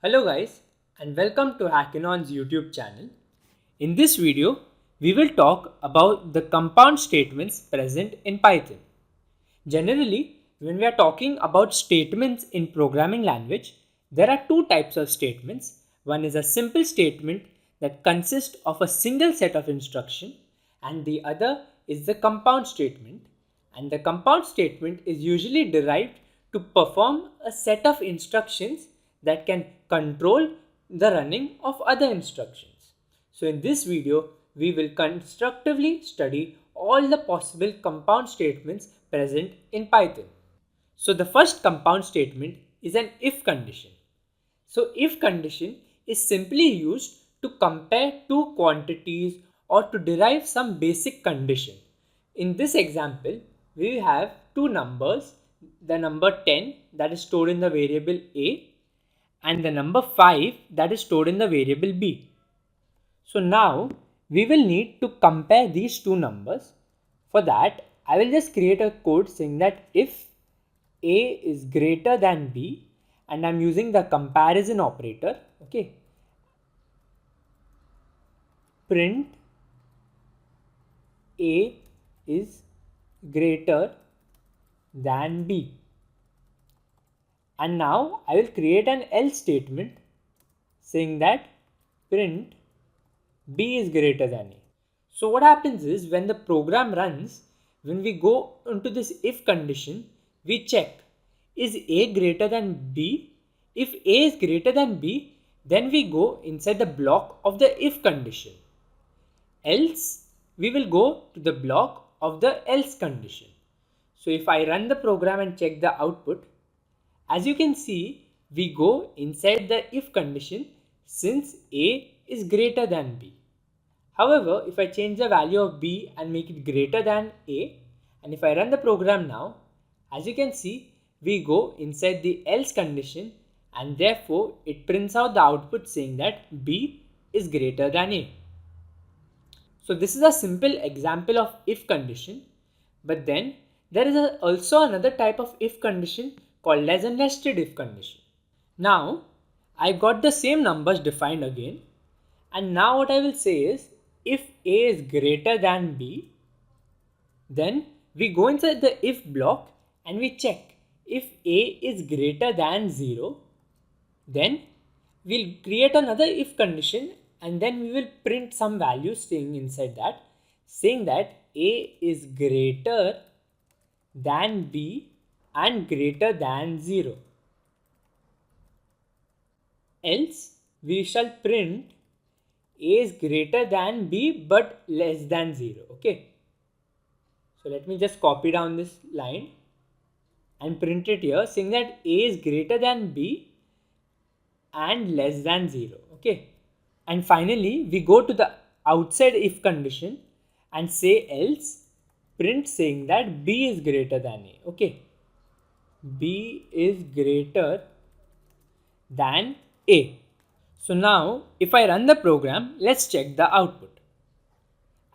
Hello guys and welcome to Hackinon's YouTube channel. In this video, we will talk about the compound statements present in Python. Generally, when we are talking about statements in programming language, there are two types of statements. One is a simple statement that consists of a single set of instruction and the other is the compound statement. And the compound statement is usually derived to perform a set of instructions that can control the running of other instructions. So in this video, we will constructively study all the possible compound statements present in Python. So the first compound statement is an if condition. So if condition is simply used to compare two quantities or to derive some basic condition. In this example, we have two numbers, the number 10 that is stored in the variable a and the number 5 that is stored in the variable b. So now we will need to compare these two numbers. For that, I will just create a code saying that if a is greater than b, and I'm using the comparison operator, okay, print a is greater than b. And now I will create an else statement saying that print b is greater than a. So what happens is when the program runs, when we go into this if condition, we check is a greater than b. If a is greater than b, then we go inside the block of the if condition. Else we will go to the block of the else condition. So if I run the program and check the output, as you can see, we go inside the if condition since a is greater than b. However, if I change the value of b and make it greater than a, and if I run the program now, as you can see, we go inside the else condition and therefore it prints out the output saying that b is greater than a. So this is a simple example of if condition, but then there is also another type of if condition called as a nested if condition. Now I got the same numbers defined again, and now what I will say is if a is greater than b, then we go inside the if block and we check if a is greater than 0, then we'll create another if condition and then we will print some value staying inside that saying that a is greater than b and greater than 0. Else we shall print a is greater than b but less than 0. Okay. So let me just copy down this line and print it here saying that a is greater than b and less than 0. Okay. And finally, we go to the outside if condition and say else, print saying that b is greater than a. Okay. B is greater than a. So now if I run the program, let's check the output.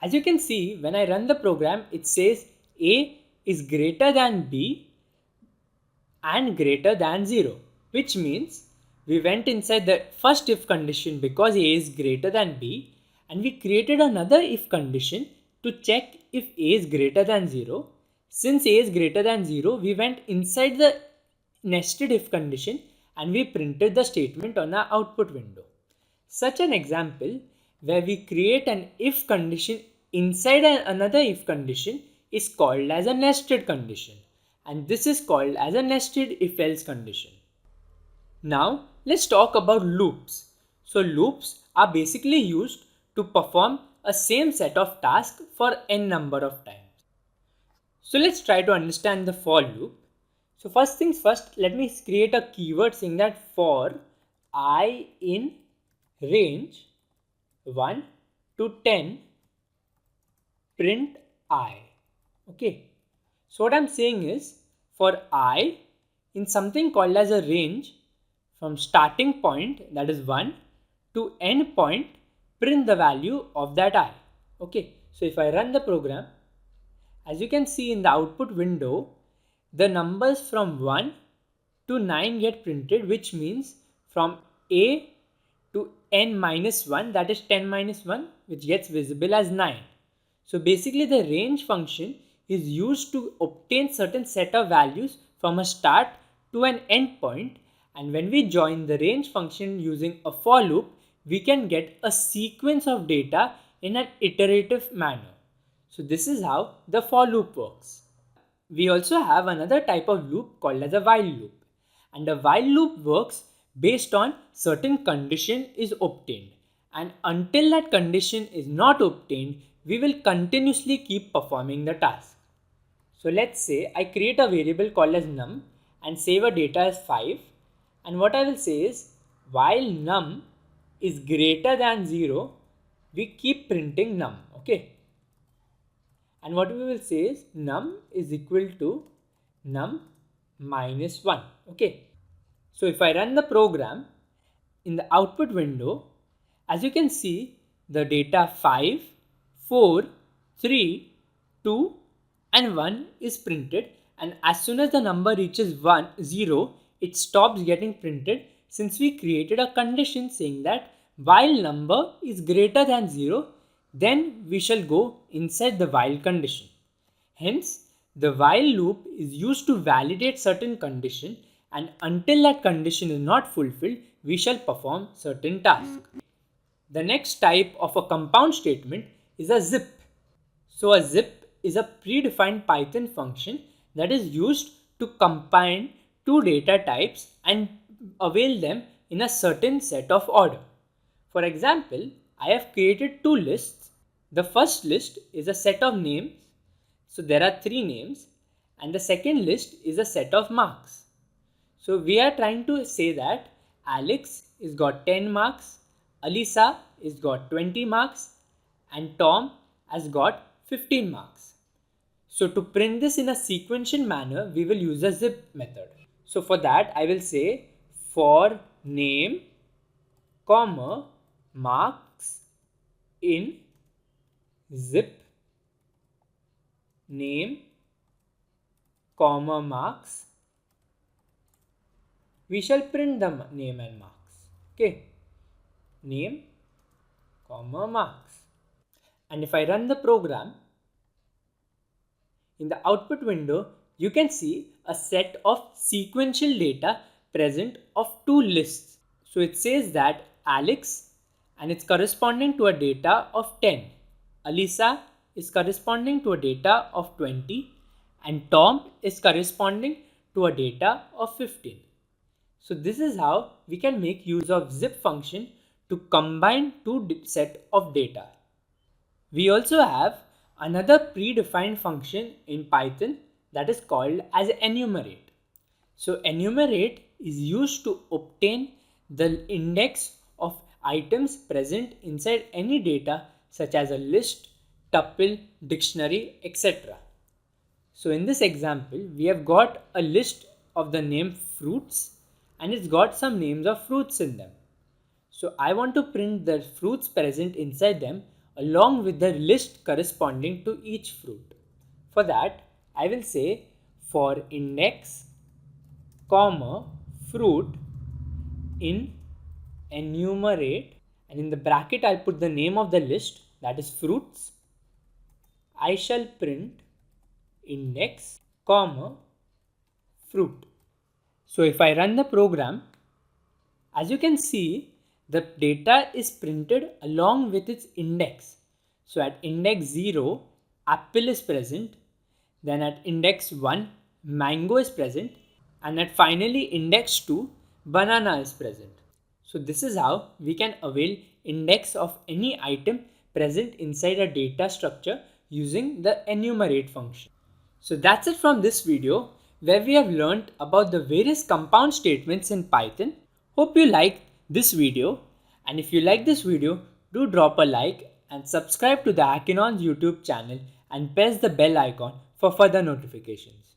As you can see, when I run the program, it says a is greater than b and greater than 0, which means we went inside the first if condition because a is greater than b, and we created another if condition to check if a is greater than 0. Since a is greater than 0, we went inside the nested if condition and we printed the statement on our output window. Such an example where we create an if condition inside another if condition is called as a nested condition, and this is called as a nested if else condition. Now let's talk about loops. So loops are basically used to perform a same set of tasks for n number of times. So let's try to understand the for loop. So first things first, let me create a keyword saying that for I in range 1 to 10 print I. Okay. So what I'm saying is for I in something called as a range from starting point, that is 1, to end point, print the value of that I. Okay. So if I run the program, as you can see in the output window, the numbers from 1 to 9 get printed, which means from a to n minus 1, that is 10 minus 1, which gets visible as 9. So basically the range function is used to obtain certain set of values from a start to an end point, and when we join the range function using a for loop, we can get a sequence of data in an iterative manner. So this is how the for loop works. We also have another type of loop called as a while loop, and a while loop works based on certain condition is obtained, and until that condition is not obtained, we will continuously keep performing the task. So let's say I create a variable called as num and save a data as 5, and what I will say is while num is greater than 0, we keep printing num. Okay, and what we will say is num is equal to num minus 1. Okay, so if I run the program in the output window, as you can see, the data 5, 4, 3, 2 and 1 is printed, and as soon as the number reaches 0, it stops getting printed, since we created a condition saying that while number is greater than 0, then we shall go inside the while condition. Hence, the while loop is used to validate certain condition, and until that condition is not fulfilled, we shall perform certain task. The next type of a compound statement is a zip. So a zip is a predefined Python function that is used to combine two data types and avail them in a certain set of order. For example, I have created two lists. The first list is a set of names. So there are 3 names, and the second list is a set of marks. So we are trying to say that Alex is got 10 marks, Alisa is got 20 marks, and Tom has got 15 marks. So to print this in a sequential manner, we will use a zip method. So for that, I will say for name, comma, marks in zip name, comma, marks. We shall print the name and marks. Okay, name, comma, marks. And if I run the program, in the output window, you can see a set of sequential data present of two lists. So it says that Alex, and it's corresponding to a data of 10. Alisa is corresponding to a data of 20, and Tom is corresponding to a data of 15. So this is how we can make use of zip function to combine two set of data. We also have another predefined function in Python that is called as enumerate. So enumerate is used to obtain the index of items present inside any data such as a list, tuple, dictionary, etc. So in this example, we have got a list of the name fruits, and it's got some names of fruits in them. So I want to print the fruits present inside them along with the list corresponding to each fruit. For that, I will say for index, comma, fruit in enumerate, and in the bracket I'll put the name of the list, that is fruits. I shall print index, comma, fruit. So if I run the program, as you can see, the data is printed along with its index. So at index 0, apple is present, then at index 1, mango is present, and at finally index 2, banana is present. So this is how we can avail index of any item present inside a data structure using the enumerate function. So that's it from this video, where we have learned about the various compound statements in Python. Hope you liked this video, and if you like this video, do drop a like and subscribe to the Hackinons YouTube channel and press the bell icon for further notifications.